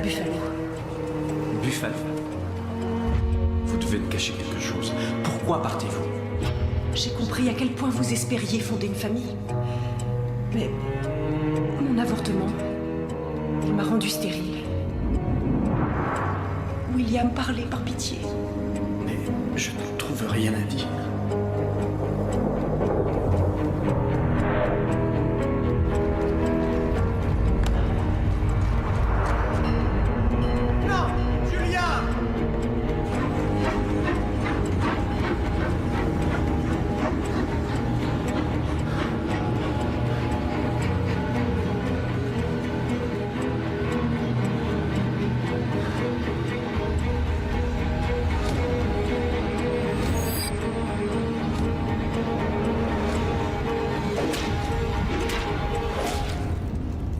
Buffalo. Buffalo. Vous devez me cacher quelque chose. Pourquoi partez-vous? J'ai compris à quel point vous espériez fonder une famille. Mais mon avortement, il m'a rendue stérile. William, parlez par pitié. Mais je ne trouve rien à dire. Non, Julien!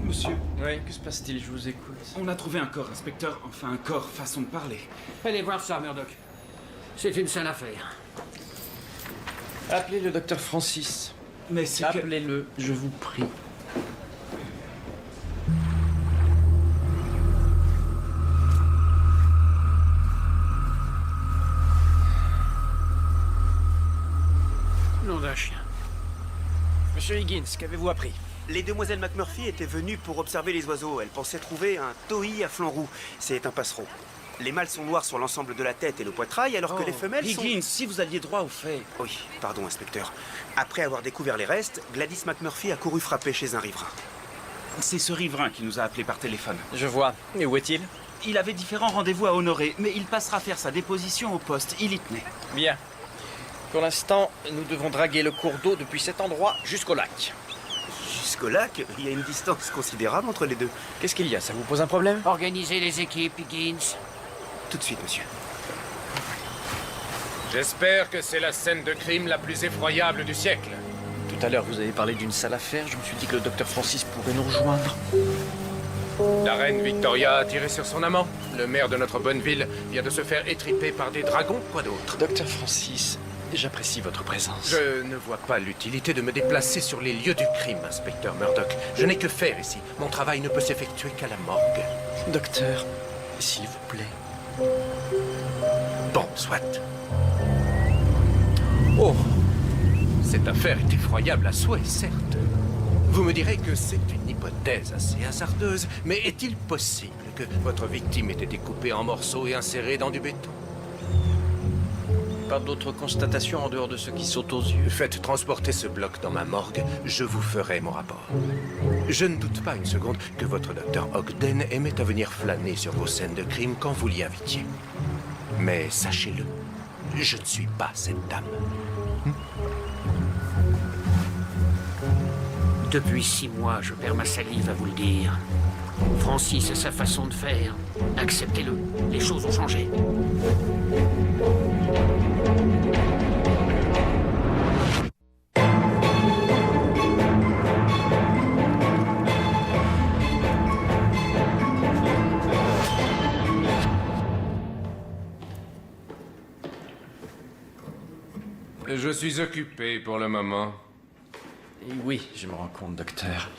Monsieur, Oui, que se passe-t-il? Je vous écoute. on a trouvé un corps, inspecteur. Enfin, un corps, façon de parler. Allez voir ça, Murdoch. C'est une sale affaire. Appelez le docteur Francis. Mais c'est que... Appelez-le, je vous prie. Nom d'un chien. Monsieur Higgins, qu'avez-vous appris? Les demoiselles McMurphy étaient venues pour observer les oiseaux. Elles pensaient trouver un tohi à flanc roux. C'est un passereau. Les mâles sont noirs sur l'ensemble de la tête et le poitrail, alors que les femelles sont... Higgins, si vous aviez droit aux faits. Oui, pardon, inspecteur. Après avoir découvert les restes, Gladys McMurphy a couru frapper chez un riverain. C'est ce riverain qui nous a appelés par téléphone. Je vois. Et où est-il? Il avait différents rendez-vous à honorer, mais il passera faire sa déposition au poste. Il y tenait. Bien. Pour l'instant, nous devons draguer le cours d'eau depuis cet endroit jusqu'au lac. Jusqu'au lac, il y a une distance considérable entre les deux. Qu'est-ce qu'il y a? Ça vous pose un problème? Organisez les équipes, Higgins. Tout de suite, monsieur. J'espère que c'est la scène de crime la plus effroyable du siècle. Tout à l'heure, vous avez parlé d'une sale affaire. Je me suis dit que le docteur Francis pourrait nous rejoindre. La reine Victoria a tiré sur son amant. Le maire de notre bonne ville vient de se faire étriper par des dragons, quoi d'autre? Docteur Francis, j'apprécie votre présence. Je ne vois pas l'utilité de me déplacer sur les lieux du crime, inspecteur Murdoch. Je n'ai que faire ici. Mon travail ne peut s'effectuer qu'à la morgue. Docteur, s'il vous plaît. Bon, soit. Oh, Cette affaire est effroyable à souhait, certes. Vous me direz que c'est une hypothèse assez hasardeuse, mais est-il possible que votre victime ait été coupée en morceaux et insérée dans du béton? pas d'autres constatations en dehors de ce qui saute aux yeux. Faites transporter ce bloc dans ma morgue, je vous ferai mon rapport. Je ne doute pas une seconde que votre docteur Ogden aimait à venir flâner sur vos scènes de crime quand vous l'y invitiez. Mais sachez-le, je ne suis pas cette dame. Depuis 6 mois, je perds ma salive à vous le dire. Francis a sa façon de faire. Acceptez-le. Les choses ont changé. Je suis occupé pour le moment. Oui, je me rends compte, docteur.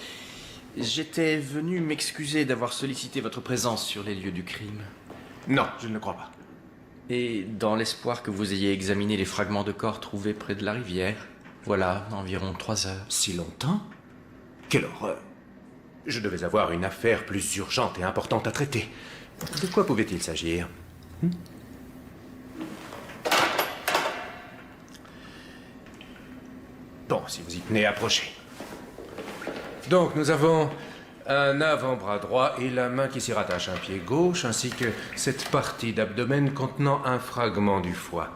J'étais venu m'excuser d'avoir sollicité votre présence sur les lieux du crime. Non, je ne le crois pas. Et dans l'espoir que vous ayez examiné les fragments de corps trouvés près de la rivière. Voilà, environ 3 heures. Si longtemps? Quelle horreur! Je devais avoir une affaire plus urgente et importante à traiter. De quoi pouvait-il s'agir? Bon, si vous y tenez, approchez. Donc, nous avons un avant-bras droit et la main qui s'y rattache à un pied gauche, ainsi que cette partie d'abdomen contenant un fragment du foie.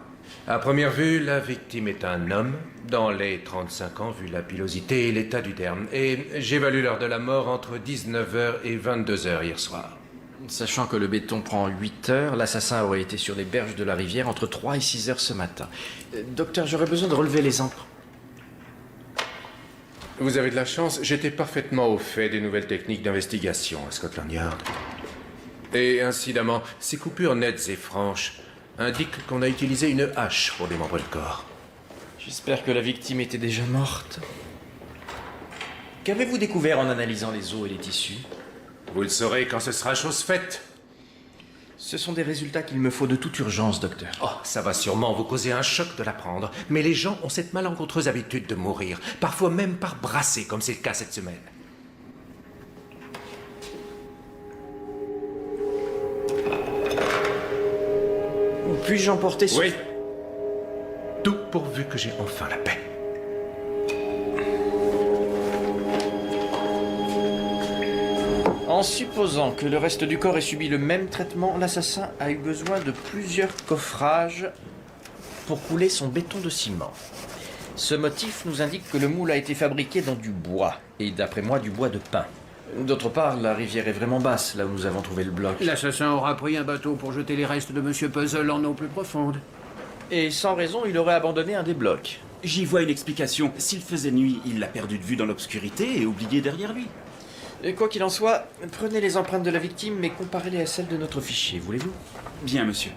À première vue, la victime est un homme, dans les 35 ans, vu la pilosité et l'état du derme. Et j'évalue l'heure de la mort entre 19h et 22h hier soir. Sachant que le béton prend 8 heures, l'assassin aurait été sur les berges de la rivière entre 3 et 6 heures ce matin. Docteur, j'aurais besoin de relever les empreintes. Vous avez de la chance, j'étais parfaitement au fait des nouvelles techniques d'investigation à Scotland Yard. Et incidemment, ces coupures nettes et franches indiquent qu'on a utilisé une hache pour démembrer le corps. J'espère que la victime était déjà morte. Qu'avez-vous découvert en analysant les os et les tissus? Vous le saurez quand ce sera chose faite. Ce sont des résultats qu'il me faut de toute urgence, docteur. Oh, ça va sûrement vous causer un choc de l'apprendre. Mais les gens ont cette malencontreuse habitude de mourir, parfois même par brassée, comme c'est le cas cette semaine. Puis-je emporter ce... Oui. Tout pourvu que j'ai enfin la paix. En supposant que le reste du corps ait subi le même traitement, l'assassin a eu besoin de plusieurs coffrages pour couler son béton de ciment. Ce motif nous indique que le moule a été fabriqué dans du bois, et d'après moi du bois de pin. D'autre part, la rivière est vraiment basse, là où nous avons trouvé le bloc. L'assassin aura pris un bateau pour jeter les restes de Monsieur Puzzle en eau plus profonde. Et sans raison, il aurait abandonné un des blocs. J'y vois une explication. S'il faisait nuit, il l'a perdu de vue dans l'obscurité et oublié derrière lui. Et quoi qu'il en soit, prenez les empreintes de la victime, mais comparez-les à celles de notre fichier, voulez-vous? Bien, monsieur.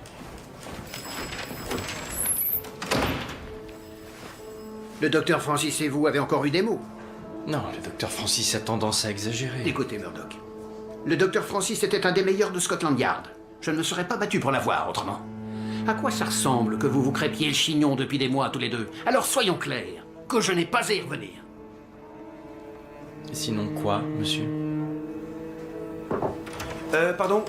Le docteur Francis et vous avez encore eu des mots. Non, le docteur Francis a tendance à exagérer. Écoutez, Murdoch. Le docteur Francis était un des meilleurs de Scotland Yard. Je ne me serais pas battu pour l'avoir autrement. À quoi ça ressemble que vous vous crêpiez le chignon depuis des mois tous les deux? Alors soyons clairs, que je n'ai pas à y revenir. Sinon quoi, monsieur? Pardon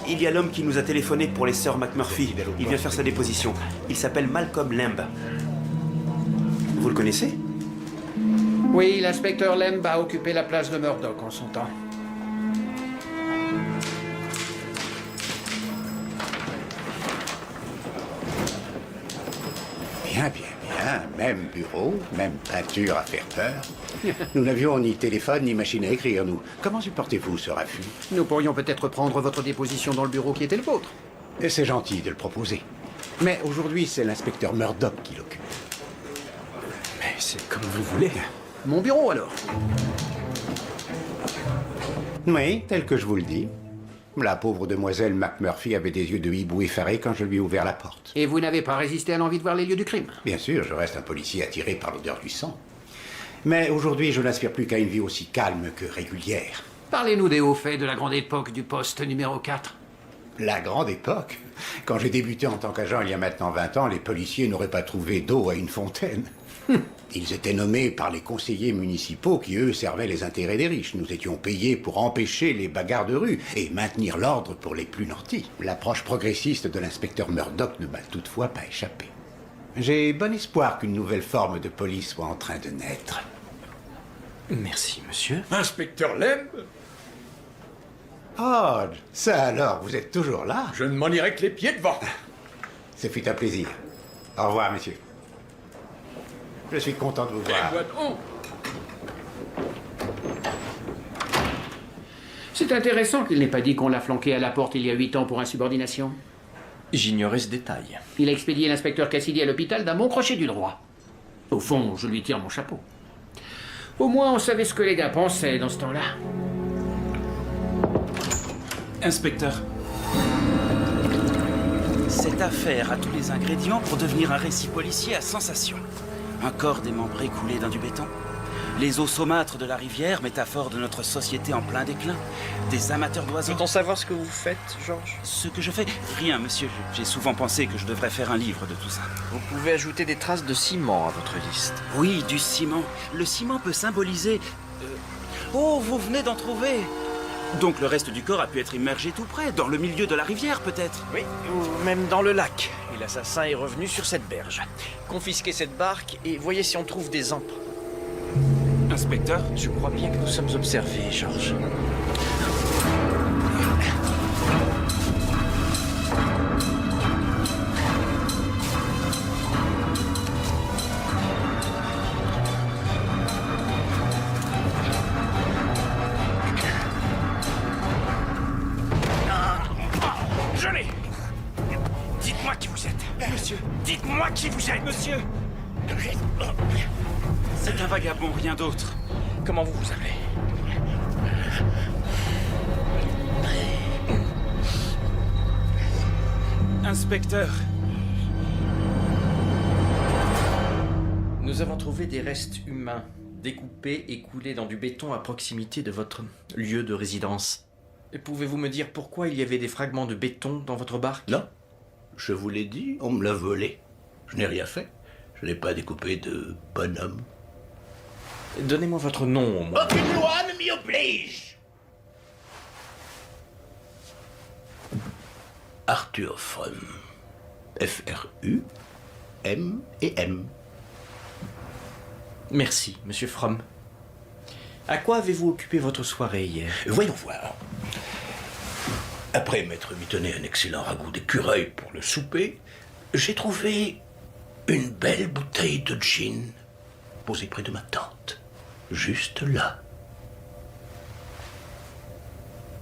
il y a l'homme qui nous a téléphoné pour les sœurs McMurphy. Il vient faire sa déposition. Il s'appelle Malcolm Lamb. Vous le connaissez? Oui, l'inspecteur Lamb a occupé la place de Murdoch en son temps. Bien, bien, bien. Même bureau, même peinture à faire peur. Nous n'avions ni téléphone ni machine à écrire, nous. Comment supportez-vous ce raffut? Nous pourrions peut-être prendre votre déposition dans le bureau qui était le vôtre. Et c'est gentil de le proposer. Mais aujourd'hui, c'est l'inspecteur Murdoch qui l'occupe. Mais c'est comme vous voulez. Mon bureau, alors. Oui, tel que je vous le dis. La pauvre demoiselle McMurphy avait des yeux de hibou effarés quand je lui ai ouvert la porte. Et vous n'avez pas résisté à l'envie de voir les lieux du crime? Bien sûr, je reste un policier attiré par l'odeur du sang. Mais aujourd'hui, je n'aspire plus qu'à une vie aussi calme que régulière. Parlez-nous des hauts faits de la grande époque du poste numéro 4. La grande époque. Quand j'ai débuté en tant qu'agent il y a maintenant 20 ans, les policiers n'auraient pas trouvé d'eau à une fontaine. Ils étaient nommés par les conseillers municipaux qui, eux, servaient les intérêts des riches. Nous étions payés pour empêcher les bagarres de rue et maintenir l'ordre pour les plus nantis. L'approche progressiste de l'inspecteur Murdoch ne m'a toutefois pas échappé. J'ai bon espoir qu'une nouvelle forme de police soit en train de naître. Merci, monsieur. Inspecteur Lamb? Hodge, ça alors, vous êtes toujours là? Je ne m'en irai que les pieds devant. Ce fut un plaisir. Au revoir, monsieur. Je suis content de vous voir. C'est intéressant qu'il n'ait pas dit qu'on l'a flanqué à la porte il y a 8 ans pour insubordination. J'ignorais ce détail. Il a expédié l'inspecteur Cassidy à l'hôpital d'un bon crochet du droit. Au fond, je lui tire mon chapeau. Au moins, on savait ce que les gars pensaient dans ce temps-là. Inspecteur. Cette affaire a tous les ingrédients pour devenir un récit policier à sensation. Un corps démembré coulé dans du béton. Les eaux saumâtres de la rivière, métaphore de notre société en plein déclin. Des amateurs d'oiseaux. Peut-on savoir ce que vous faites, Georges? Ce que je fais? Rien, monsieur. J'ai souvent pensé que je devrais faire un livre de tout ça. Vous pouvez ajouter des traces de ciment à votre liste. Oui, du ciment. Le ciment peut symboliser... Oh, vous venez d'en trouver. Donc le reste du corps a pu être immergé tout près, dans le milieu de la rivière peut-être. Oui, ou même dans le lac. Et l'assassin est revenu sur cette berge. Confisquez cette barque et voyez si on trouve des empreintes. Inspecteur? Je crois bien que nous sommes observés, Georges. Je l'ai! Dites-moi qui vous êtes. Monsieur. Dites-moi qui vous êtes. Monsieur! C'est un vagabond, rien d'autre. Comment vous vous appelez? Inspecteur. Nous avons trouvé des restes humains, découpés et coulés dans du béton à proximité de votre lieu de résidence. Et pouvez-vous me dire pourquoi il y avait des fragments de béton dans votre barque? Non, je vous l'ai dit, on me l'a volé. Je n'ai rien fait. Je n'ai pas découpé de bonhomme. Donnez-moi votre nom, au moins. Aucune loi ne m'y oblige. Arthur Frum. F-R-U-M et M. Merci, monsieur Frum. À quoi avez-vous occupé votre soirée hier? Voyons voir. Après m'être mitonné un excellent ragoût d'écureuil pour le souper, j'ai trouvé une belle bouteille de gin posée près de ma tante, juste là.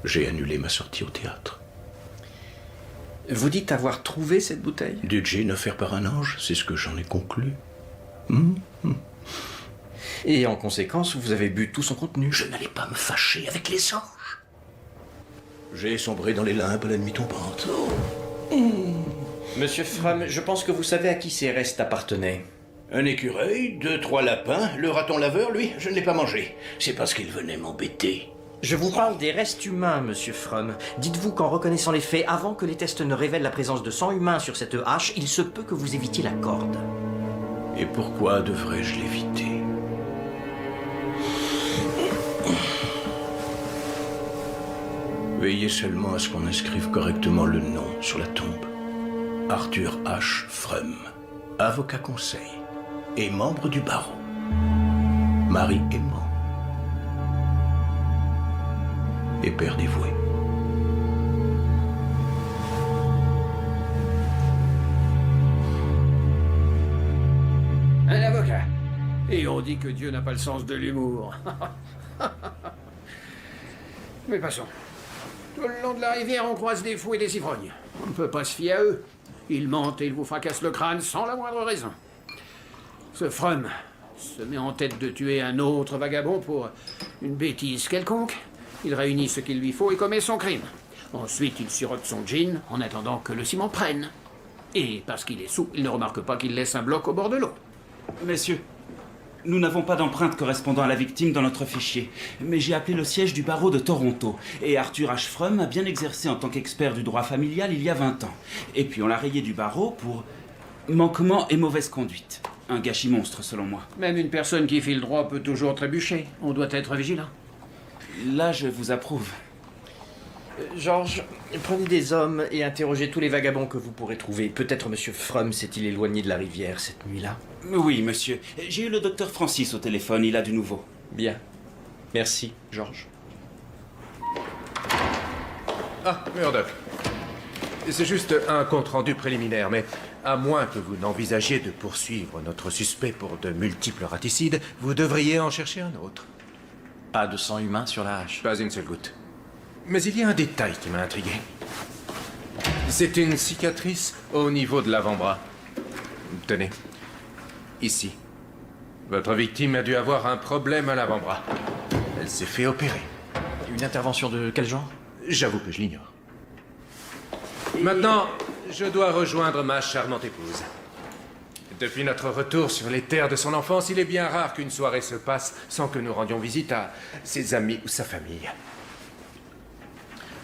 J'ai annulé ma sortie au théâtre. Vous dites avoir trouvé cette bouteille? Du gin offert par un ange, c'est ce que j'en ai conclu. Et en conséquence, vous avez bu tout son contenu. Je n'allais pas me fâcher avec les anges. J'ai sombré dans les limbes à la nuit tombante. Monsieur Frum, je pense que vous savez à qui ces restes appartenaient. Un écureuil, 2-3 lapins, le raton laveur, lui, je ne l'ai pas mangé. C'est parce qu'il venait m'embêter. Je vous parle des restes humains, monsieur Frum. Dites-vous qu'en reconnaissant les faits, avant que les tests ne révèlent la présence de sang humain sur cette hache, il se peut que vous évitiez la corde. Et pourquoi devrais-je l'éviter? Veillez seulement à ce qu'on inscrive correctement le nom sur la tombe. Arthur H. Frum, avocat conseil et membre du barreau. Mari aimant et père dévoué. Un avocat. Et on dit que Dieu n'a pas le sens de l'humour. Mais passons. Tout le long de la rivière, on croise des fous et des ivrognes. On ne peut pas se fier à eux. Ils mentent et ils vous fracassent le crâne sans la moindre raison. Ce Frum se met en tête de tuer un autre vagabond pour une bêtise quelconque. Il réunit ce qu'il lui faut et commet son crime. Ensuite, il sirote son gin en attendant que le ciment prenne. Et parce qu'il est saoul, il ne remarque pas qu'il laisse un bloc au bord de l'eau. Messieurs, nous n'avons pas d'empreinte correspondant à la victime dans notre fichier, mais j'ai appelé le siège du barreau de Toronto, et Arthur H. Frum a bien exercé en tant qu'expert du droit familial il y a 20 ans. Et puis on l'a rayé du barreau pour manquement et mauvaise conduite. Un gâchis monstre, selon moi. Même une personne qui fait le droit peut toujours trébucher. On doit être vigilant. Là, je vous approuve. Georges, prenez des hommes et interrogez tous les vagabonds que vous pourrez trouver. Peut-être monsieur Frum s'est-il éloigné de la rivière cette nuit-là. Oui, monsieur. J'ai eu le docteur Francis au téléphone, il a du nouveau. Bien. Merci, Georges. Ah, Murdoch. C'est juste un compte-rendu préliminaire, mais à moins que vous n'envisagiez de poursuivre notre suspect pour de multiples raticides, vous devriez en chercher un autre. Pas de sang humain sur la hache. Pas une seule goutte. Mais il y a un détail qui m'a intrigué. C'est une cicatrice au niveau de l'avant-bras. Tenez, ici. Votre victime a dû avoir un problème à l'avant-bras. Elle s'est fait opérer. Une intervention de quel genre? J'avoue que je l'ignore. Maintenant, je dois rejoindre ma charmante épouse. Depuis notre retour sur les terres de son enfance, il est bien rare qu'une soirée se passe sans que nous rendions visite à ses amis ou sa famille.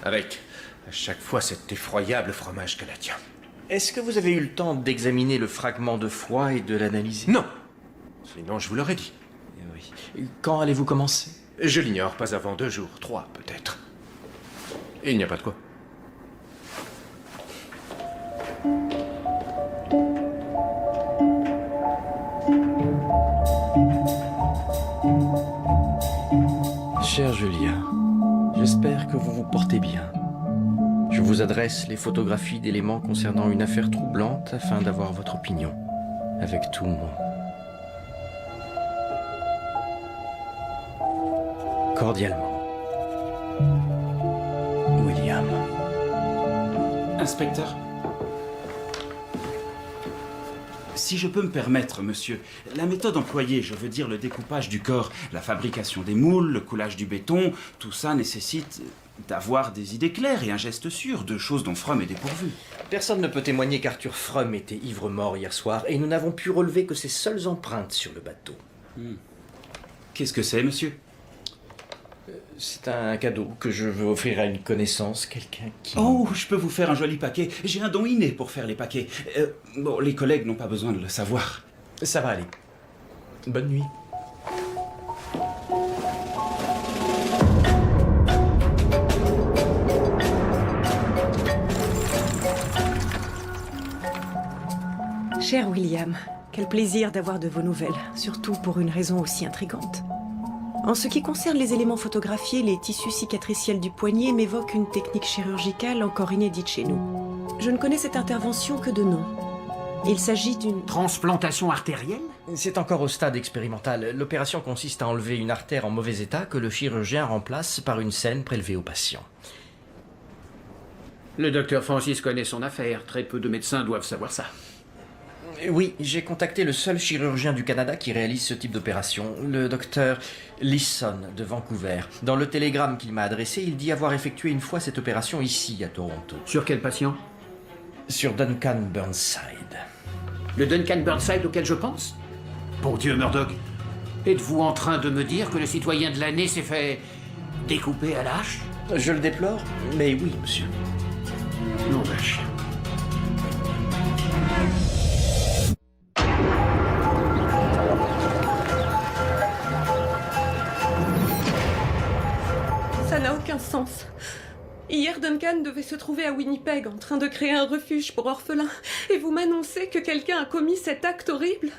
Avec, à chaque fois, cet effroyable fromage canadien. Est-ce que vous avez eu le temps d'examiner le fragment de foie et de l'analyser? Non. Sinon, je vous l'aurais dit. Oui. Quand allez-vous commencer? Je l'ignore, pas avant 2 jours, 3 peut-être. Il n'y a pas de quoi. Cher Julia, j'espère que vous vous portez bien. Je vous adresse les photographies d'éléments concernant une affaire troublante afin d'avoir votre opinion. Avec tout mon... Cordialement. William. Inspecteur? Si je peux me permettre, monsieur, la méthode employée, je veux dire le découpage du corps, la fabrication des moules, le coulage du béton, tout ça nécessite d'avoir des idées claires et un geste sûr, 2 choses dont Frum est dépourvu. Personne ne peut témoigner qu'Arthur Frum était ivre-mort hier soir, et nous n'avons pu relever que ses seules empreintes sur le bateau. Qu'est-ce que c'est, monsieur? C'est un cadeau que je veux offrir à une connaissance, quelqu'un qui... Oh, je peux vous faire un joli paquet. J'ai un don inné pour faire les paquets. Bon, les collègues n'ont pas besoin de le savoir. Ça va aller. Bonne nuit. Cher William, quel plaisir d'avoir de vos nouvelles, surtout pour une raison aussi intrigante. En ce qui concerne les éléments photographiés, les tissus cicatriciels du poignet m'évoquent une technique chirurgicale encore inédite chez nous. Je ne connais cette intervention que de nom. Il s'agit d'une... Transplantation artérielle? C'est encore au stade expérimental. L'opération consiste à enlever une artère en mauvais état que le chirurgien remplace par une saine prélevée au patient. Le docteur Francis connaît son affaire. Très peu de médecins doivent savoir ça. Oui, j'ai contacté le seul chirurgien du Canada qui réalise ce type d'opération, le docteur Leeson de Vancouver. Dans le télégramme qu'il m'a adressé, il dit avoir effectué une fois cette opération ici, à Toronto. Sur quel patient? Sur Duncan Burnside. Le Duncan Burnside auquel je pense? Bon Dieu, Murdoch, êtes-vous en train de me dire que le citoyen de l'année s'est fait découper à la hache? Je le déplore, mais oui, monsieur. Non, vache. Ça n'a aucun sens. Hier, Duncan devait se trouver à Winnipeg en train de créer un refuge pour orphelins. Et vous m'annoncez que quelqu'un a commis cet acte horrible?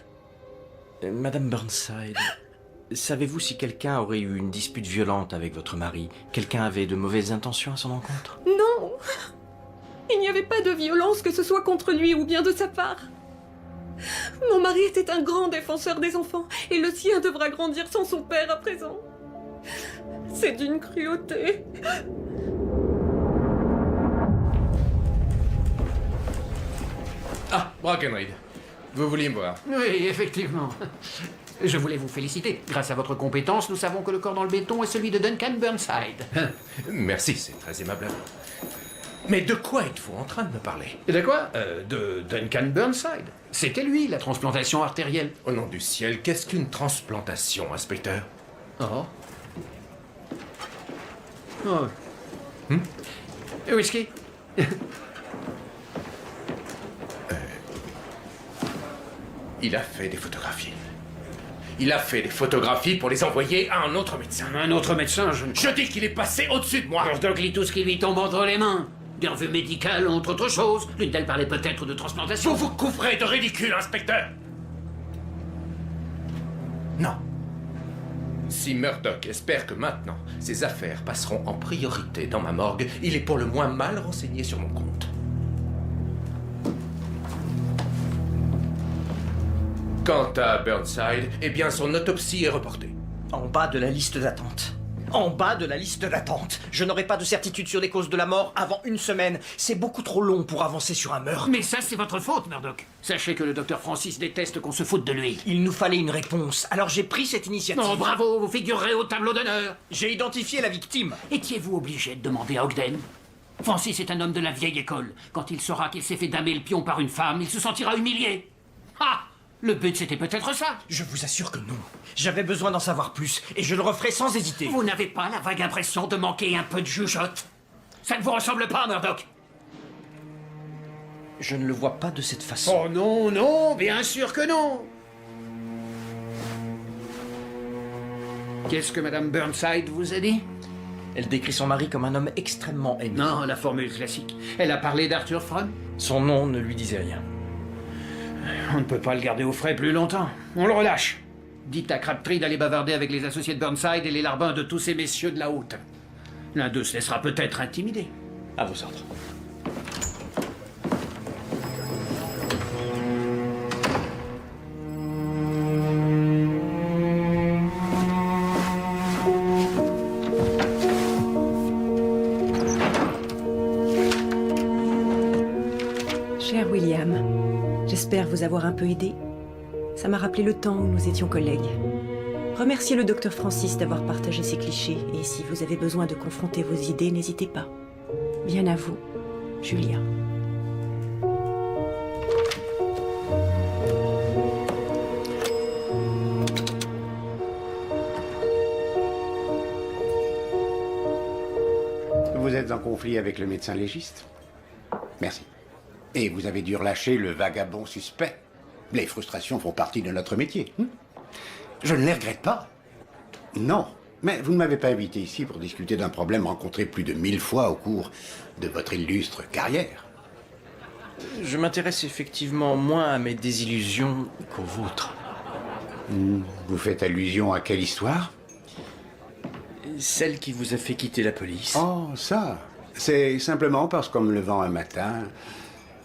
Madame Burnside, savez-vous si quelqu'un aurait eu une dispute violente avec votre mari? Quelqu'un avait de mauvaises intentions à son encontre? Non! Il n'y avait pas de violence, que ce soit contre lui ou bien de sa part. Mon mari était un grand défenseur des enfants, et le sien devra grandir sans son père à présent. C'est d'une cruauté. Ah, Brackenreed. Vous vouliez me voir? Oui, effectivement. Je voulais vous féliciter. Grâce à votre compétence, nous savons que le corps dans le béton est celui de Duncan Burnside. Merci, c'est très aimable à vous. Mais de quoi êtes-vous en train de me parler? De quoi? De Duncan Burnside. C'était lui, la transplantation artérielle. Au nom du ciel, qu'est-ce qu'une transplantation, inspecteur? Oh. Oh. Whisky? Il a fait des photographies. Il a fait des photographies pour les envoyer à un autre médecin. Un autre médecin, je ne... Je dis qu'il est passé au-dessus de moi. Murdoch lit tout ce qui lui tombe entre les mains. Des revues médicales, entre autres choses. L'une d'elles parlait peut-être de transplantation. Vous vous couvrez de ridicule, inspecteur. Non. Si Murdoch espère que maintenant, ses affaires passeront en priorité dans ma morgue, il est pour le moins mal renseigné sur mon compte. Quant à Burnside, eh bien son autopsie est reportée. En bas de la liste d'attente. En bas de la liste d'attente. Je n'aurai pas de certitude sur les causes de la mort avant une semaine. C'est beaucoup trop long pour avancer sur un meurtre. Mais ça, c'est votre faute, Murdoch. Sachez que le docteur Francis déteste qu'on se foute de lui. Il nous fallait une réponse, alors j'ai pris cette initiative. Oh, bravo, vous figurerez au tableau d'honneur. J'ai identifié la victime. Étiez-vous obligé de demander à Ogden? Francis est un homme de la vieille école. Quand il saura qu'il s'est fait damer le pion par une femme, il se sentira humilié. Ah! Le but, c'était peut-être ça. Je vous assure que non. J'avais besoin d'en savoir plus, et je le referai sans hésiter. Vous n'avez pas la vague impression de manquer un peu de jugeote? Ça ne vous ressemble pas, Murdoch? Je ne le vois pas de cette façon. Oh non, non, bien sûr que non. Qu'est-ce que Madame Burnside vous a dit? Elle décrit son mari comme un homme extrêmement aimé. Non, la formule classique. Elle a parlé d'Arthur Fromm? Son nom ne lui disait rien. On ne peut pas le garder au frais plus longtemps. On le relâche. Dites à Crabtree d'aller bavarder avec les associés de Burnside et les larbins de tous ces messieurs de la haute. L'un d'eux se laissera peut-être intimider. À vos ordres. Cher William, j'espère vous avoir un peu aidé. Ça m'a rappelé le temps où nous étions collègues. Remerciez le docteur Francis d'avoir partagé ses clichés, et si vous avez besoin de confronter vos idées, n'hésitez pas. Bien à vous, Julia. conflit avec le médecin légiste? Merci. Et vous avez dû relâcher le vagabond suspect. Les frustrations font partie de notre métier. Je ne les regrette pas. Non. Mais vous ne m'avez pas invité ici pour discuter d'un problème rencontré plus de 1000 fois au cours de votre illustre carrière. Je m'intéresse effectivement moins à mes désillusions qu'aux vôtres. Vous faites allusion à quelle histoire? Celle qui vous a fait quitter la police. Oh, ça. C'est simplement parce qu'en me levant un matin,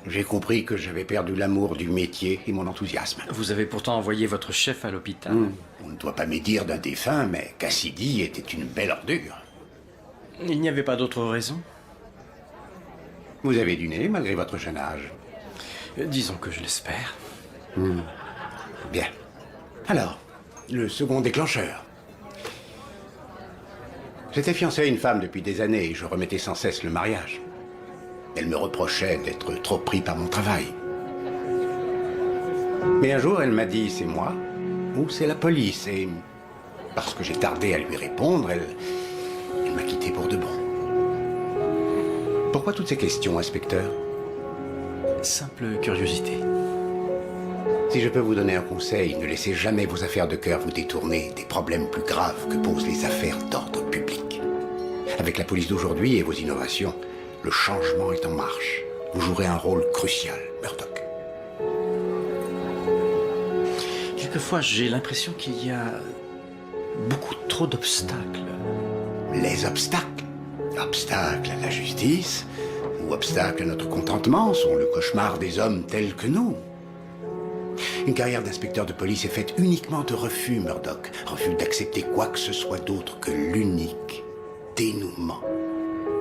j'ai compris que j'avais perdu l'amour du métier et mon enthousiasme. Vous avez pourtant envoyé votre chef à l'hôpital. On ne doit pas médire d'un défunt, mais Cassidy était une belle ordure. Il n'y avait pas d'autre raison? Vous avez du nez malgré votre jeune âge. Disons que je l'espère. Bien. Alors, le second déclencheur. J'étais fiancé à une femme depuis des années et je remettais sans cesse le mariage. Elle me reprochait d'être trop pris par mon travail. Mais un jour, elle m'a dit, c'est moi ou c'est la police. Et parce que j'ai tardé à lui répondre, elle m'a quitté pour de bon. Pourquoi toutes ces questions, inspecteur? Simple curiosité. Si je peux vous donner un conseil, ne laissez jamais vos affaires de cœur vous détourner des problèmes plus graves que posent les affaires d'ordre public. Avec la police d'aujourd'hui et vos innovations, le changement est en marche. Vous jouerez un rôle crucial, Murdoch. Quelquefois, j'ai l'impression qu'il y a beaucoup trop d'obstacles. Les obstacles? Obstacles à la justice ou obstacles à notre contentement sont le cauchemar des hommes tels que nous. Une carrière d'inspecteur de police est faite uniquement de refus, Murdoch. Refus d'accepter quoi que ce soit d'autre que l'unique dénouement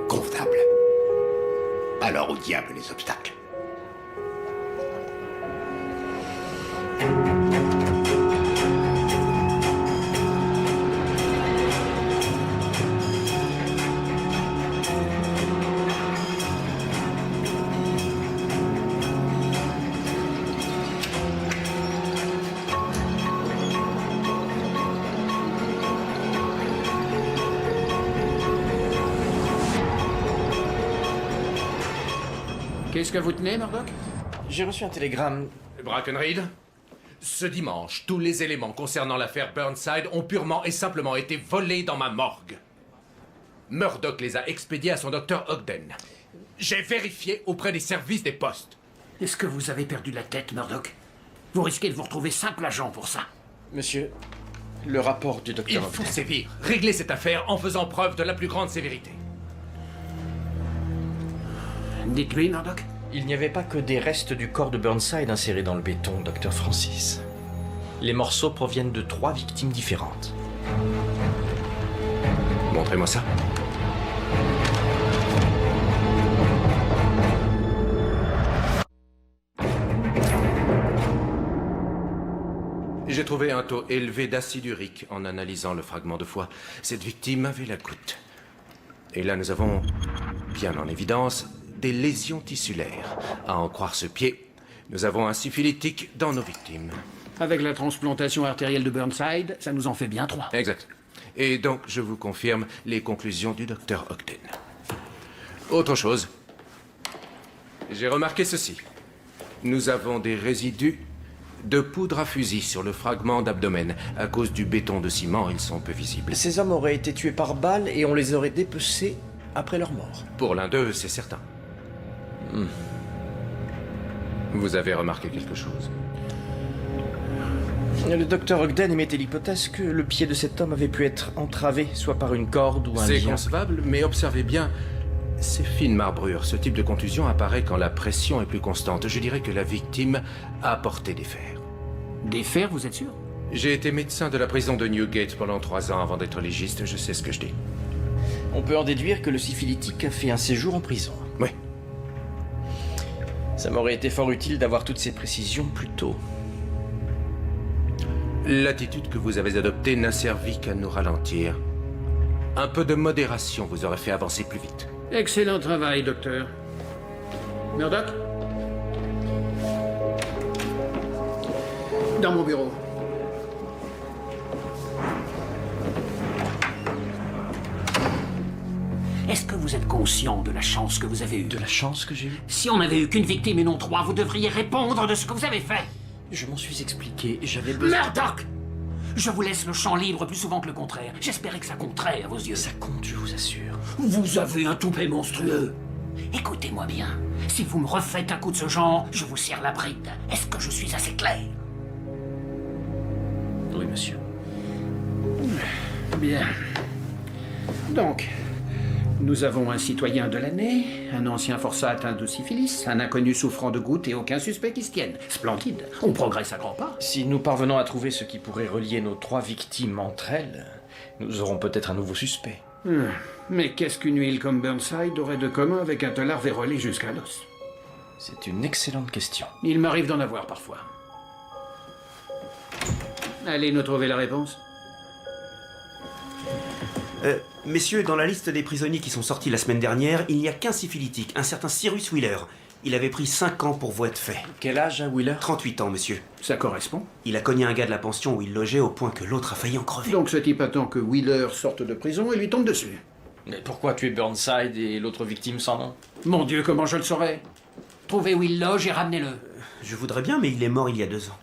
convenable. Alors au diable les obstacles. Qu'est-ce que vous tenez, Murdoch? J'ai reçu un télégramme. Brackenreed, ce dimanche, tous les éléments concernant l'affaire Burnside ont purement et simplement été volés dans ma morgue. Murdoch les a expédiés à son docteur Ogden. J'ai vérifié auprès des services des postes. Est-ce que vous avez perdu la tête, Murdoch? Vous risquez de vous retrouver simple agent pour ça. Monsieur, le rapport du Il docteur faut Ogden. sévir, régler cette affaire en faisant preuve de la plus grande sévérité. Dites-lui, Murdoch. Il n'y avait pas que des restes du corps de Burnside insérés dans le béton, docteur Francis. Les morceaux proviennent de 3 victimes différentes. Montrez-moi ça. J'ai trouvé un taux élevé d'acide urique en analysant le fragment de foie. Cette victime avait la goutte. Et là, nous avons, bien en évidence, des lésions tissulaires. À en croire ce pied, nous avons un syphilitique dans nos victimes. Avec la transplantation artérielle de Burnside, ça nous en fait bien 3. Exact. Et donc, je vous confirme les conclusions du docteur Ogden. Autre chose. J'ai remarqué ceci. Nous avons des résidus de poudre à fusil sur le fragment d'abdomen. À cause du béton de ciment, ils sont peu visibles. Ces hommes auraient été tués par balle et on les aurait dépecés après leur mort. Pour l'un d'eux, c'est certain. Vous avez remarqué quelque chose? Le docteur Ogden émettait l'hypothèse que le pied de cet homme avait pu être entravé, soit par une corde ou un C'est lien. concevable, mais observez bien ces fines marbrures. Ce type de contusion apparaît quand la pression est plus constante. Je dirais que la victime a porté des fers. Des fers, vous êtes sûr? J'ai été médecin de la prison de Newgate pendant 3 ans avant d'être légiste. Je sais ce que je dis. On peut en déduire que le syphilitique a fait un séjour en prison. Oui. Ça m'aurait été fort utile d'avoir toutes ces précisions plus tôt. L'attitude que vous avez adoptée n'a servi qu'à nous ralentir. Un peu de modération vous aurait fait avancer plus vite. Excellent travail, docteur. Murdoch? Dans mon bureau. Est-ce que vous êtes conscient de la chance que vous avez eue? De la chance que j'ai eue? Si on n'avait eu qu'une victime et non 3, vous devriez répondre de ce que vous avez fait. Je m'en suis expliqué, j'avais besoin... Murdoch! Je vous laisse le champ libre plus souvent que le contraire. J'espérais que ça compterait à vos yeux. Ça compte, je vous assure. Vous avez un toupet monstrueux. Écoutez-moi bien. Si vous me refaites un coup de ce genre, je vous serre la bride. Est-ce que je suis assez clair? Oui, monsieur. Bien. Donc, nous avons un citoyen de l'année, un ancien forçat atteint de syphilis, un inconnu souffrant de goutte et aucun suspect qui se tienne. Splendide. On progresse à grands pas. Si nous parvenons à trouver ce qui pourrait relier nos 3 victimes entre elles, nous aurons peut-être un nouveau suspect. Mais qu'est-ce qu'une huile comme Burnside aurait de commun avec un tolard vérolé jusqu'à l'os? C'est une excellente question. Il m'arrive d'en avoir parfois. Allez nous trouver la réponse. Messieurs, dans la liste des prisonniers qui sont sortis la semaine dernière, il n'y a qu'un syphilitique, un certain Cyrus Wheeler. Il avait pris 5 ans pour voie de fait. Quel âge a Wheeler? 38 ans, monsieur. Ça correspond. Il a cogné un gars de la pension où il logeait au point que l'autre a failli en crever. Donc ce type attend que Wheeler sorte de prison et lui tombe dessus. Mais pourquoi tuer Burnside et l'autre victime sans nom? Mon Dieu, comment je le saurais? Trouvez où il loge et ramenez-le. Je voudrais bien, mais il est mort il y a 2 ans.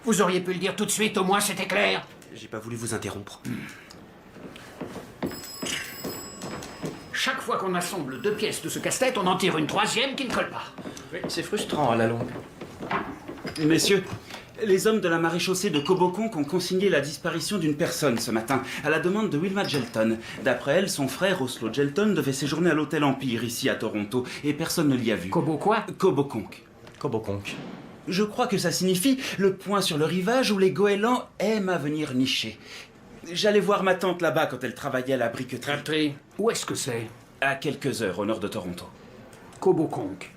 Vous auriez pu le dire tout de suite, au moins c'était clair. J'ai pas voulu vous interrompre. Chaque fois qu'on assemble 2 pièces de ce casse-tête, on en tire une 3e qui ne colle pas. Oui, c'est frustrant à la longue. Messieurs, les hommes de la maréchaussée de Coboconk ont consigné la disparition d'une personne ce matin, à la demande de Wilma Gelton. D'après elle, son frère Oslo Gelton devait séjourner à l'hôtel Empire, ici à Toronto, et personne ne l'y a vu. Cobo quoi? Coboconk. Coboconk. Je crois que ça signifie le point sur le rivage où les goélands aiment à venir nicher. J'allais voir ma tante là-bas quand elle travaillait à la briqueterie. Crabtree, Où est-ce que c'est? À quelques heures au nord de Toronto. Coboconk.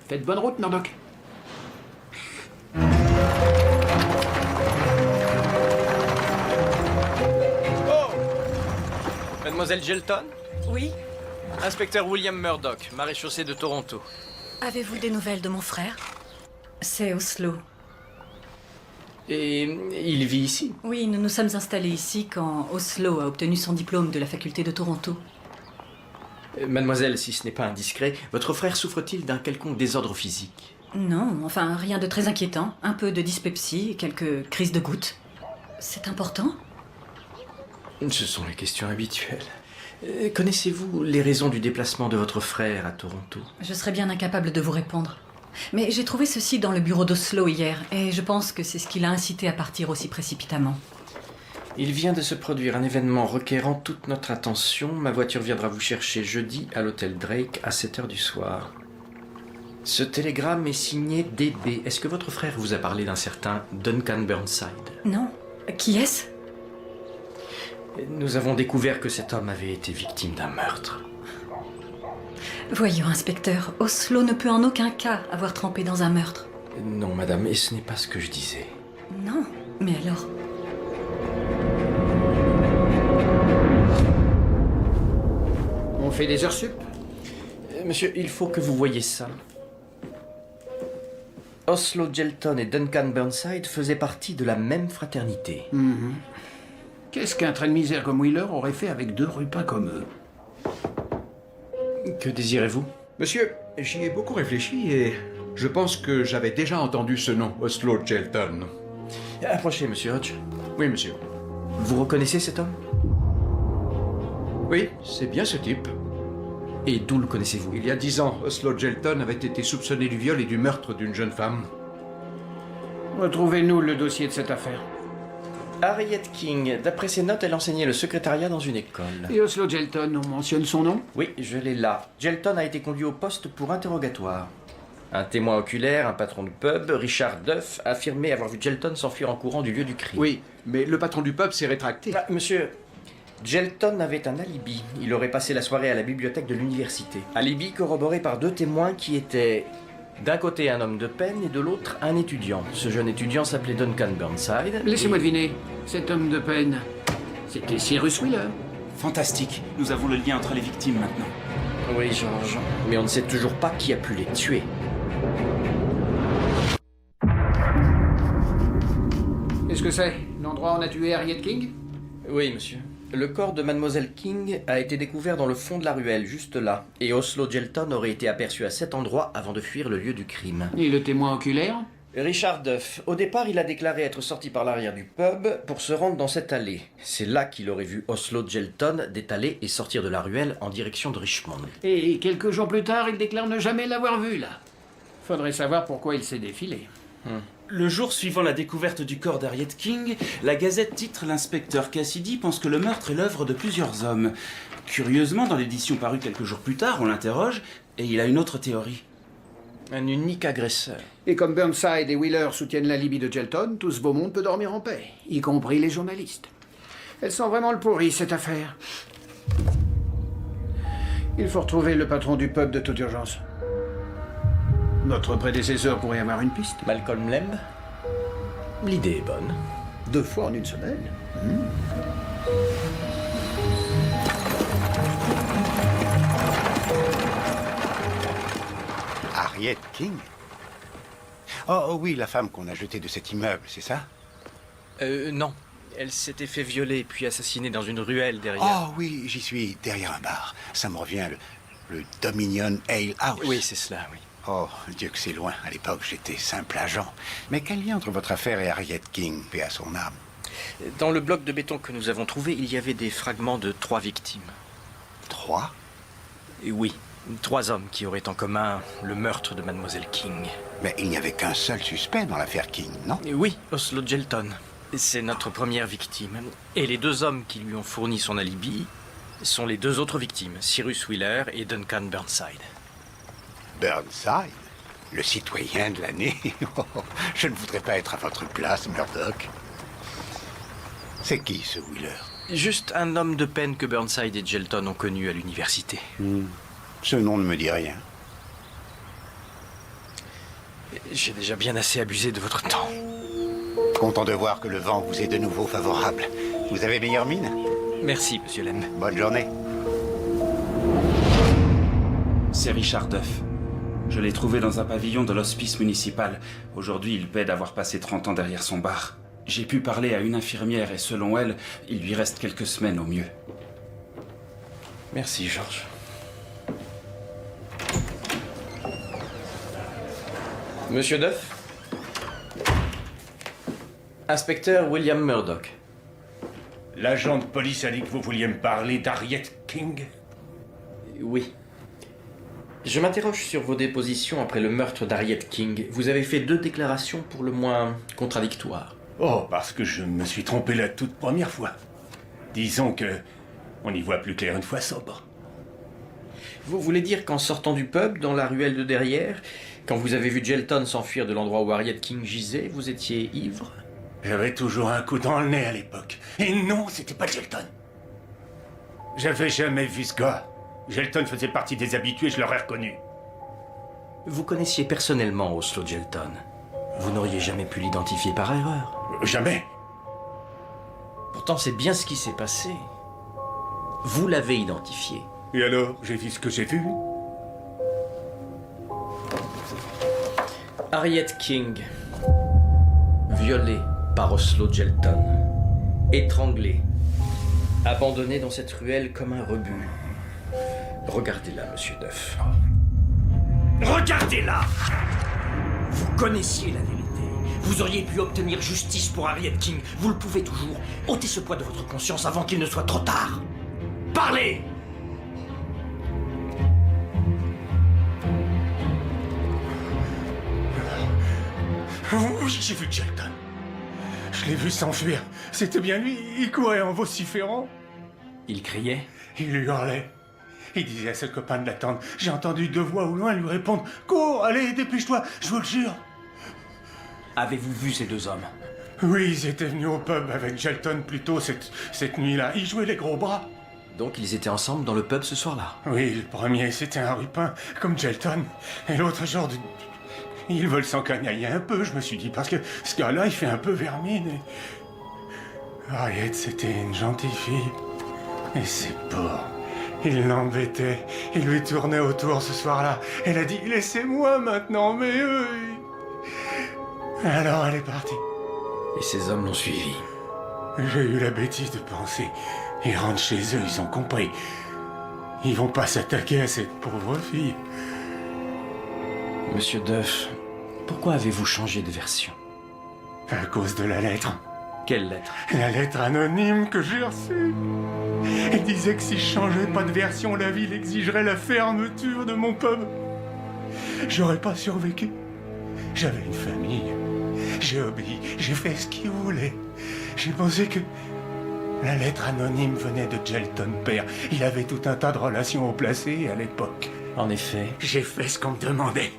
Faites bonne route, Murdoch. Mademoiselle Gelton? Oui? Inspecteur William Murdoch, maréchaussée de Toronto. Avez-vous des nouvelles de mon frère? C'est Oslo. Et il vit ici? Oui, nous nous sommes installés ici quand Oslo a obtenu son diplôme de la faculté de Toronto. Mademoiselle, si ce n'est pas indiscret, votre frère souffre-t-il d'un quelconque désordre physique? Non, enfin rien de très inquiétant. Un peu de dyspepsie et quelques crises de gouttes. C'est important? Ce sont les questions habituelles. Connaissez-vous les raisons du déplacement de votre frère à Toronto? Je serais bien incapable de vous répondre. Mais j'ai trouvé ceci dans le bureau d'Oslo hier, et je pense que c'est ce qui l'a incité à partir aussi précipitamment. Il vient de se produire un événement requérant toute notre attention. Ma voiture viendra vous chercher jeudi à l'hôtel Drake à 7h du soir. Ce télégramme est signé DB. Est-ce que votre frère vous a parlé d'un certain Duncan Burnside? Non. Qui est-ce? Nous avons découvert que cet homme avait été victime d'un meurtre. Voyons, inspecteur, Oslo ne peut en aucun cas avoir trempé dans un meurtre. Non, madame, et ce n'est pas ce que je disais. Non, mais alors... On fait des heures sup? Monsieur, il faut que vous voyiez ça. Oslo Gelton et Duncan Burnside faisaient partie de la même fraternité. Qu'est-ce qu'un train de misère comme Wheeler aurait fait avec 2 rupins comme eux? Que désirez-vous? Monsieur, j'y ai beaucoup réfléchi et je pense que j'avais déjà entendu ce nom, Oslo Gelton. Approchez, monsieur Hodge. Oui, monsieur. Vous reconnaissez cet homme? Oui, c'est bien ce type. Et d'où le connaissez-vous? Il y a 10 ans, Oslo Gelton avait été soupçonné du viol et du meurtre d'une jeune femme. Retrouvez-nous le dossier de cette affaire. Harriet King. D'après ses notes, elle enseignait le secrétariat dans une école. Et Oslo Gelton, on mentionne son nom? Oui, je l'ai là. Gelton a été conduit au poste pour interrogatoire. Un témoin oculaire, un patron de pub, Richard Duff, a affirmé avoir vu Gelton s'enfuir en courant du lieu du crime. Oui, mais le patron du pub s'est rétracté. Ah, monsieur, Gelton avait un alibi. Il aurait passé la soirée à la bibliothèque de l'université. Alibi corroboré par 2 témoins qui étaient... d'un côté un homme de peine et de l'autre un étudiant. Ce jeune étudiant s'appelait Duncan Burnside. Laissez-moi deviner, cet homme de peine, c'était Cyrus Wheeler. Fantastique. Nous avons le lien entre les victimes maintenant. Oui, Georges. Mais on ne sait toujours pas qui a pu les tuer. Qu'est-ce que c'est? L'endroit où on a tué Harriet King? Oui, monsieur. Le corps de Mademoiselle King a été découvert dans le fond de la ruelle, juste là. Et Oslo Gelton aurait été aperçu à cet endroit avant de fuir le lieu du crime. Et le témoin oculaire? Richard Duff. Au départ, il a déclaré être sorti par l'arrière du pub pour se rendre dans cette allée. C'est là qu'il aurait vu Oslo Gelton détaler et sortir de la ruelle en direction de Richmond. Et quelques jours plus tard, il déclare ne jamais l'avoir vu, là. Faudrait savoir pourquoi il s'est défilé. Le jour suivant la découverte du corps d'Harriet King, la Gazette titre l'inspecteur Cassidy pense que le meurtre est l'œuvre de plusieurs hommes. Curieusement, dans l'édition parue quelques jours plus tard, on l'interroge et il a une autre théorie. Un unique agresseur. Et comme Burnside et Wheeler soutiennent l'alibi de Gelton, tout ce beau monde peut dormir en paix, y compris les journalistes. Elle sent vraiment le pourri, cette affaire. Il faut retrouver le patron du pub de toute urgence. Notre prédécesseur pourrait avoir une piste. Malcolm Lemb. L'idée est bonne. 2 fois en une semaine. Harriet King? Oh oui, la femme qu'on a jetée de cet immeuble, c'est ça? Non. Elle s'était fait violer puis assassiner dans une ruelle derrière. Oh oui, j'y suis, derrière un bar. Ça me revient, le Dominion Ale House. Oui, c'est cela, oui. Oh, Dieu que c'est loin. À l'époque, j'étais simple agent. Mais quel lien entre votre affaire et Harriet King, paix à son âme? Dans le bloc de béton que nous avons trouvé, il y avait des fragments de 3 victimes. 3? Et oui, 3 hommes qui auraient en commun le meurtre de Mademoiselle King. Mais il n'y avait qu'un seul suspect dans l'affaire King, non? Et oui, Oslo Gelton. C'est notre première victime. Et les 2 hommes qui lui ont fourni son alibi sont les 2 autres victimes, Cyrus Wheeler et Duncan Burnside. Burnside? Le citoyen de l'année? Je ne voudrais pas être à votre place, Murdoch. C'est qui, ce Wheeler? Juste un homme de peine que Burnside et Gelton ont connu à l'université. Ce nom ne me dit rien. J'ai déjà bien assez abusé de votre temps. Content de voir que le vent vous est de nouveau favorable. Vous avez meilleure mine? Merci, monsieur Lemb. Bonne journée. C'est Richard Duff. Je l'ai trouvé dans un pavillon de l'hospice municipal. Aujourd'hui, il paie d'avoir passé 30 ans derrière son bar. J'ai pu parler à une infirmière et selon elle, il lui reste quelques semaines au mieux. Merci, George. Monsieur Duff? Inspecteur William Murdoch. L'agent de police a dit que vous vouliez me parler d'Harriet King? Oui. Je m'interroge sur vos dépositions après le meurtre d'Harriet King. Vous avez fait 2 déclarations pour le moins contradictoires. Oh, parce que je me suis trompé la toute première fois. Disons que on y voit plus clair une fois sobre. Vous voulez dire qu'en sortant du pub, dans la ruelle de derrière, quand vous avez vu Gelton s'enfuir de l'endroit où Harriet King gisait, vous étiez ivre? J'avais toujours un coup dans le nez à l'époque. Et non, c'était pas Gelton. J'avais jamais vu ce gars. Gelton faisait partie des habitués, je l'aurais reconnu. Vous connaissiez personnellement Oslo Gelton. Vous n'auriez jamais pu l'identifier par erreur. Jamais. Pourtant, c'est bien ce qui s'est passé. Vous l'avez identifié. Et alors, j'ai vu ce que j'ai vu? Harriet King, violée par Oslo Gelton, étranglée, abandonnée dans cette ruelle comme un rebut. Regardez-la, monsieur Duff. Regardez-la! Vous connaissiez la vérité. Vous auriez pu obtenir justice pour Harriet King. Vous le pouvez toujours. Ôtez ce poids de votre conscience avant qu'il ne soit trop tard. Parlez! Oui, j'ai vu Gelton. Je l'ai vu s'enfuir. C'était bien lui. Il courait en vociférant. Il criait? Il hurlait. Il disait à ses copains de l'attendre. J'ai entendu 2 voix au loin lui répondre « Cours, allez, dépêche-toi, je vous le jure !» Avez-vous vu ces 2 hommes? Oui, ils étaient venus au pub avec Gelton plus tôt cette nuit-là. Ils jouaient les gros bras. Donc ils étaient ensemble dans le pub ce soir-là? Oui, le premier, c'était un rupin, comme Gelton. Et l'autre genre de... Ils veulent s'en canailler un peu, je me suis dit, parce que ce gars-là, il fait un peu vermine. Et... Harriet, c'était une gentille fille. Et c'est pas... Il l'embêtait, il lui tournait autour ce soir-là. Elle a dit « Laissez-moi maintenant, mais eux... » Alors elle est partie. Et ces hommes l'ont suivi. J'ai eu la bêtise de penser. Ils rentrent chez eux, ils ont compris. Ils vont pas s'attaquer à cette pauvre fille. Monsieur Duff, pourquoi avez-vous changé de version? À cause de la lettre. Quelle lettre? La lettre anonyme que j'ai reçue. Elle disait que si je changeais pas de version, la ville exigerait la fermeture de mon pub. J'aurais pas survécu. J'avais une famille. J'ai obéi. J'ai fait ce qu'il voulait. J'ai pensé que la lettre anonyme venait de Gelton père. Il avait tout un tas de relations haut placées à l'époque. En effet. J'ai fait ce qu'on me demandait.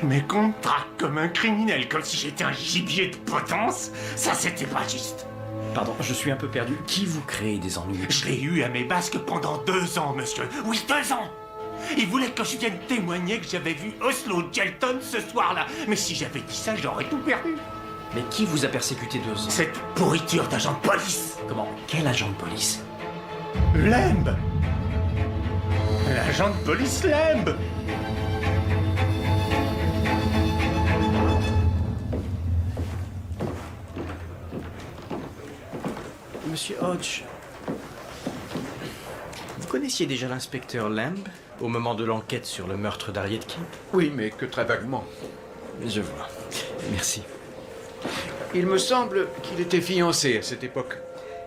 Mais qu'on me traque comme un criminel, comme si j'étais un gibier de potence, ça c'était pas juste. Pardon, je suis un peu perdu. Qui vous crée des ennuis? Je l'ai eu à mes basques pendant 2 ans, monsieur. Oui, 2 ans. Il voulait que je vienne témoigner que j'avais vu Oslo Gelton ce soir-là. Mais si j'avais dit ça, j'aurais tout perdu. Mais qui vous a persécuté 2 ans? Cette pourriture d'agent de police. Comment? Quel agent de police? Lemb. L'agent de police Lemb. Monsieur Hodge, vous connaissiez déjà l'inspecteur Lamb au moment de l'enquête sur le meurtre d'Harriet King? Oui, mais que très vaguement. Je vois. Merci. Il me semble qu'il était fiancé à cette époque.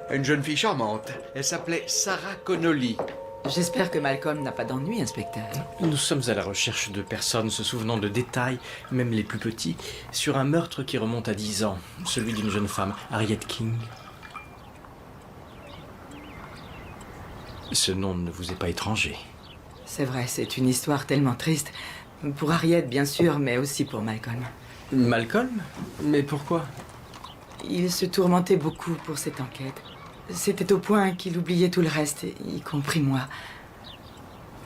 À une jeune fille charmante. Elle s'appelait Sarah Connolly. J'espère que Malcolm n'a pas d'ennui, inspecteur. Nous sommes à la recherche de personnes se souvenant de détails, même les plus petits, sur un meurtre qui remonte à 10 ans, celui d'une jeune femme, Harriet King. Ce nom ne vous est pas étranger. C'est vrai, c'est une histoire tellement triste. Pour Harriet, bien sûr, mais aussi pour Malcolm. Malcolm? Mais pourquoi? Il se tourmentait beaucoup pour cette enquête. C'était au point qu'il oubliait tout le reste, y compris moi.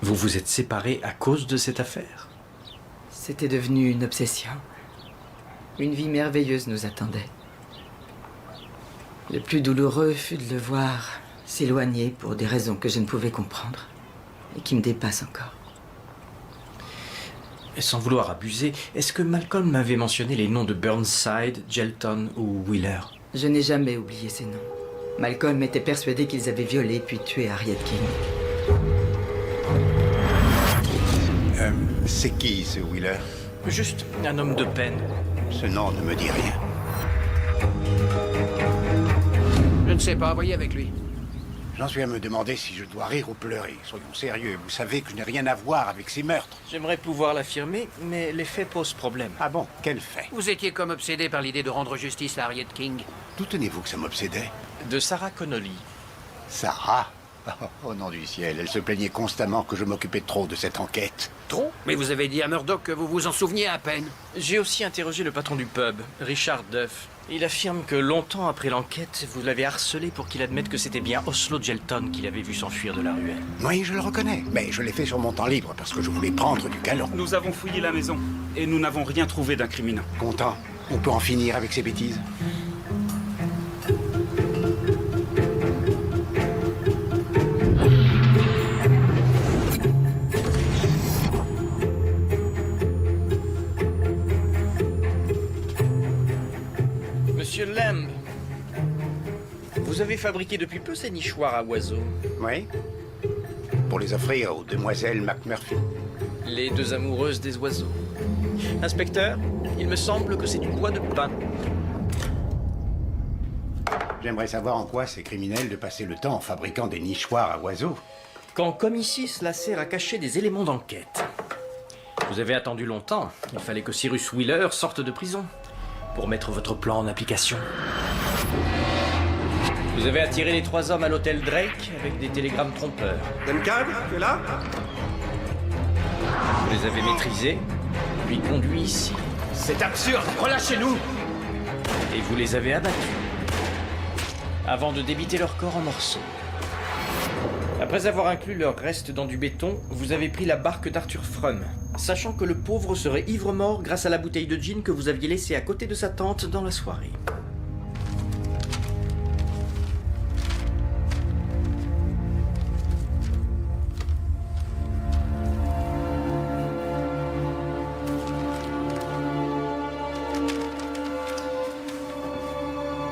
Vous vous êtes séparés à cause de cette affaire? C'était devenu une obsession. Une vie merveilleuse nous attendait. Le plus douloureux fut de le voir s'éloigner pour des raisons que je ne pouvais comprendre et qui me dépassent encore. Et sans vouloir abuser, est-ce que Malcolm m'avait mentionné les noms de Burnside, Gelton ou Wheeler? Je n'ai jamais oublié ces noms. Malcolm était persuadé qu'ils avaient violé puis tué Harriet King. C'est qui ce Wheeler? Juste un homme de peine. Ce nom ne me dit rien. Je ne sais pas, voyez avec lui. J'en suis à me demander si je dois rire ou pleurer. Soyons sérieux, vous savez que je n'ai rien à voir avec ces meurtres. J'aimerais pouvoir l'affirmer, mais les faits posent problème. Ah bon? Quel fait? Vous étiez comme obsédé par l'idée de rendre justice à Harriet King. D'où tenez-vous que ça m'obsédait? De Sarah Connolly. Sarah? Oh nom du ciel, elle se plaignait constamment que je m'occupais trop de cette enquête. Trop? Mais vous avez dit à Murdoch que vous vous en souveniez à peine. J'ai aussi interrogé le patron du pub, Richard Duff. Il affirme que longtemps après l'enquête, vous l'avez harcelé pour qu'il admette que c'était bien Oslo Gelton qu'il avait vu s'enfuir de la ruelle. Oui, je le reconnais, mais je l'ai fait sur mon temps libre parce que je voulais prendre du galon. Nous avons fouillé la maison et nous n'avons rien trouvé d'incriminant. Content? On peut en finir avec ces bêtises? Monsieur Lamb, vous avez fabriqué depuis peu ces nichoirs à oiseaux. Oui. Pour les offrir aux demoiselles McMurphy. Les deux amoureuses des oiseaux. Inspecteur, il me semble que c'est du bois de pin. J'aimerais savoir en quoi c'est criminel de passer le temps en fabriquant des nichoirs à oiseaux. Quand comme ici, cela sert à cacher des éléments d'enquête. Vous avez attendu longtemps. Il fallait que Cyrus Wheeler sorte de prison pour mettre votre plan en application. Vous avez attiré les 3 hommes à l'hôtel Drake avec des télégrammes trompeurs. Duncan, tu es là? Vous les avez maîtrisés, puis conduits ici. C'est absurde, relâchez-nous! Et vous les avez abattus, avant de débiter leur corps en morceaux. Après avoir inclus leurs restes dans du béton, vous avez pris la barque d'Arthur Frum, sachant que le pauvre serait ivre-mort grâce à la bouteille de gin que vous aviez laissée à côté de sa tente dans la soirée.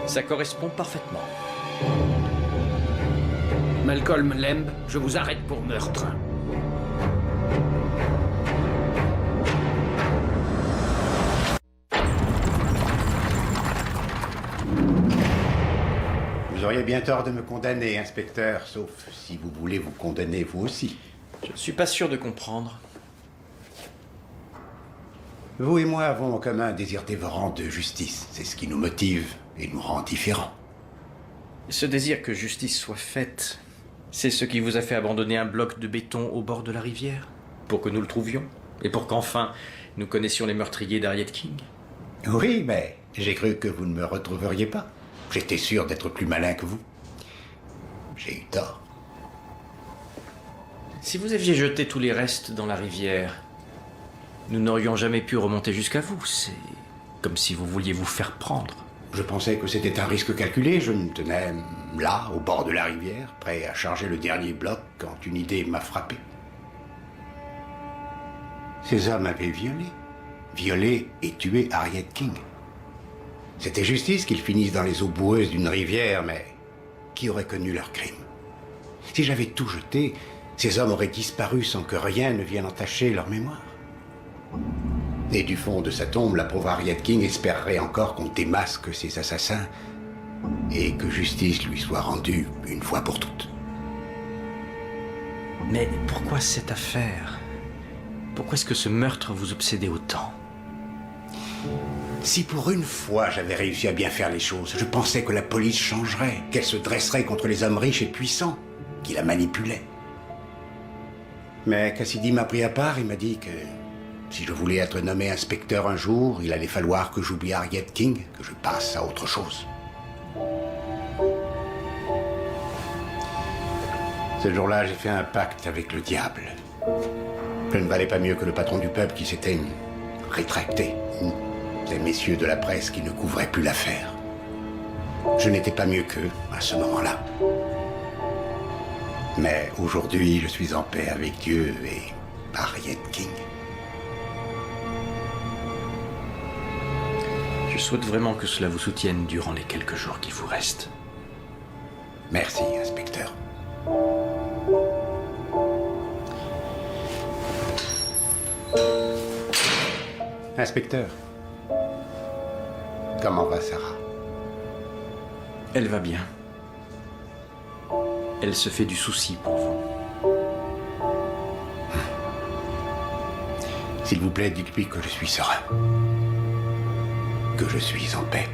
Ça correspond parfaitement. Malcolm Lemb, je vous arrête pour meurtre. Vous auriez bien tort de me condamner, inspecteur, sauf si vous voulez vous condamner vous aussi. Je ne suis pas sûr de comprendre. Vous et moi avons en commun un désir dévorant de justice. C'est ce qui nous motive et nous rend différents. Ce désir que justice soit faite, c'est ce qui vous a fait abandonner un bloc de béton au bord de la rivière, pour que nous le trouvions, et pour qu'enfin nous connaissions les meurtriers d'Harriet King. Oui, mais j'ai cru que vous ne me retrouveriez pas. J'étais sûr d'être plus malin que vous. J'ai eu tort. Si vous aviez jeté tous les restes dans la rivière, nous n'aurions jamais pu remonter jusqu'à vous. C'est comme si vous vouliez vous faire prendre. Je pensais que c'était un risque calculé. Je me tenais là, au bord de la rivière, prêt à charger le dernier bloc quand une idée m'a frappé. Ces hommes avaient violé et tué Harriet King. C'était justice qu'ils finissent dans les eaux boueuses d'une rivière, mais qui aurait connu leur crime? Si j'avais tout jeté, ces hommes auraient disparu sans que rien ne vienne entacher leur mémoire. Et du fond de sa tombe, la pauvre Harriet King espérerait encore qu'on démasque ses assassins et que justice lui soit rendue une fois pour toutes. Mais pourquoi cette affaire? Pourquoi est-ce que ce meurtre vous obsédait autant? Si pour une fois j'avais réussi à bien faire les choses, je pensais que la police changerait, qu'elle se dresserait contre les hommes riches et puissants qui la manipulaient. Mais Cassidy m'a pris à part et m'a dit que si je voulais être nommé inspecteur un jour, il allait falloir que j'oublie Harriet King, que je passe à autre chose. Ce jour-là, j'ai fait un pacte avec le diable. Je ne valais pas mieux que le patron du peuple qui s'était rétracté. Ces messieurs de la presse qui ne couvraient plus l'affaire. Je n'étais pas mieux qu'eux à ce moment-là. Mais aujourd'hui, je suis en paix avec Dieu et Harriet King. Je souhaite vraiment que cela vous soutienne durant les quelques jours qui vous restent. Merci, inspecteur. Inspecteur, comment va Sarah? Elle va bien. Elle se fait du souci pour vous. S'il vous plaît, dites-lui que je suis serein. Que je suis en paix.